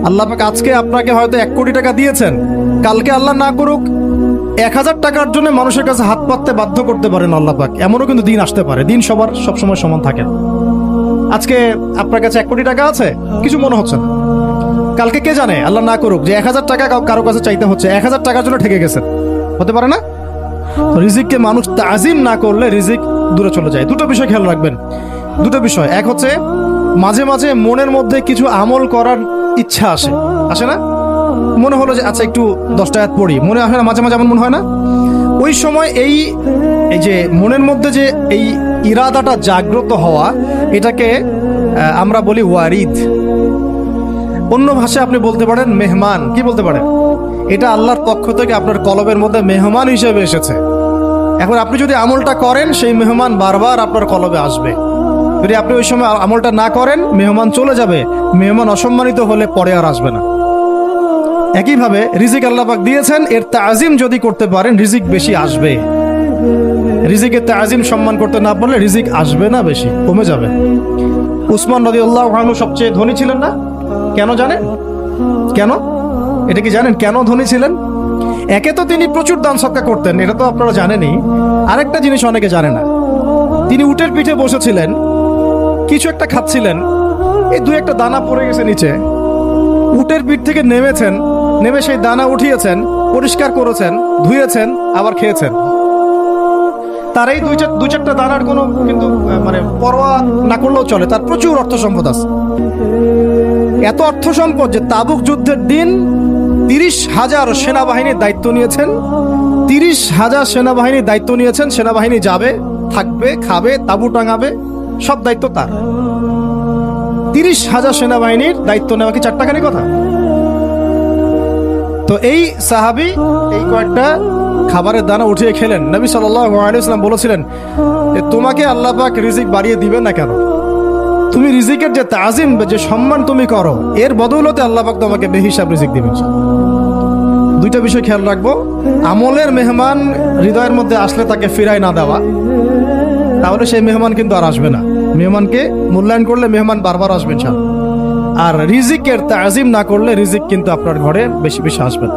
আল্লাহ পাক আজকে আপনাকে হয়তো 1 কোটি টাকা দিয়েছেন, কালকে আল্লাহ না করুক 1000 টাকার জন্য মানুষের কাছে হাত পাততে বাধ্য করতে পারেন আল্লাহ পাক। এমনও কিন্তু দিন আসতে পারে, দিন সবার সবসময় সমান থাকে না। আজকে আপনার কাছে 1 কোটি টাকা আছে, কিছু মনে হচ্ছে না, কালকে কে জানে আল্লাহ না করুক যে 1000 টাকা কারো কাছে চাইতে হচ্ছে, 1000 টাকার জন্য ঠেকে গেছেন, হতে পারে না? তো রিজিককে মানুষ তাজিম না করলে রিজিক দূরে চলে যায়। দুটো বিষয় খেয়াল রাখবেন, দুটো বিষয়। এক হচ্ছে মাঝে মাঝে মনের মধ্যে কিছু আমল করার ইচ্ছা আসে না? মনে হলো যে আচ্ছা একটু 10টা আয়াত পড়ি, মনে আসে না মাঝে মাঝে? এমন মনে হয় না? ওই সময় এই যে মনের মধ্যে যে এই ইরাদাটা জাগ্রত হওয়া, এটাকে আমরা বলি ওয়ারিদ। অন্য ভাষায় আপনি বলতে পারেন মেহমান। কি বলতে পারেন? এটা আল্লাহর পক্ষ থেকে আপনার কলবের মধ্যে মেহমান হিসেবে এসেছে। এখন আপনি যদি আমলটা করেন, সেই মেহমান বারবার আপনার কলবে আসবে। যদি আপনি ওই সময় আমলটা না করেন, মেহমান চলে যাবে, মেহমান অসম্মানিত হলে পরে আর আসবে না। একইভাবে রিজিক আল্লাহ পাক দিয়েছেন, এর তাজিম যদি করতে পারেন রিজিক বেশি আসবে। রিজিকের তাজিম সম্মান করতে না পারলে রিজিক আসবে না, বেশি কমে যাবে। উসমান রাদিয়াল্লাহু আনহু সবচেয়ে ধনী ছিলেন না? কেন জানেন? কেন? এটা কি জানেন কেন ধনী ছিলেন? একে তো তিনি প্রচুর দান সদকা করতেন, এটা তো আপনারা জানেনই। আরেকটা জিনিস অনেকে জানে না, তিনি উটের পিঠে বসেছিলেন, কিছু একটা খাচ্ছিলেন, এই 2-1টা দানা পড়ে গেছে নিচে। উটের পিঠ থেকে নেমেছেন, নেমে সেই দানা উঠিয়েছেন, পরিষ্কার করেছেন, ধুয়েছেন, আবার খেয়েছেন। তার এই 2-4টা দানার কোনো কিন্তু মানে পরোয়া না করলেও চলে, তার প্রচুর অর্থ সম্পদ আছে। এত অর্থ সম্পদ যে তাবুক যুদ্ধের দিন 30,000 সেনাবাহিনীর দায়িত্ব নিয়েছেন। 30,000 সেনাবাহিনীর দায়িত্ব নিয়েছেন। সেনাবাহিনী যাবে, থাকবে, খাবে, তাবু টাঙাবে, সব দায়িত্ব তার। 30,000 সেনাবাহিনীর দায়িত্ব নেওয়া কি চারটাখানি কথা? তো এই সাহাবী এই কয়েকটা খাবারের দানা উঠিয়ে খেলেন। নবী সাল্লাল্লাহু আলাইহি ওয়াসাল্লাম বলেছিলেন যে তোমাকে আল্লাহ পাক রিজিক বাড়িয়ে দিবেন না কেন? তুমি রিজিকের যে তাজিম, যে সম্মান তুমি করো, এর বদৌলতে আল্লাহ পাক তোমাকে বেহিসাব রিজিক দিবেন। দুইটা বিষয় খেয়াল রাখবো। আমলের মেহমান হৃদয়ের মধ্যে আসলে তাকে ফিরায় না দেওয়া, তাহলে সেই মেহমান কিন্তু আর আসবে না। মেহমানকে মূল্যায়ন করলে মেহমান বারবার আসবেন। আর রিজিকের তাজিম না করলে রিজিক কিন্তু আপনার ঘরে বেশি বেশি আসবে না।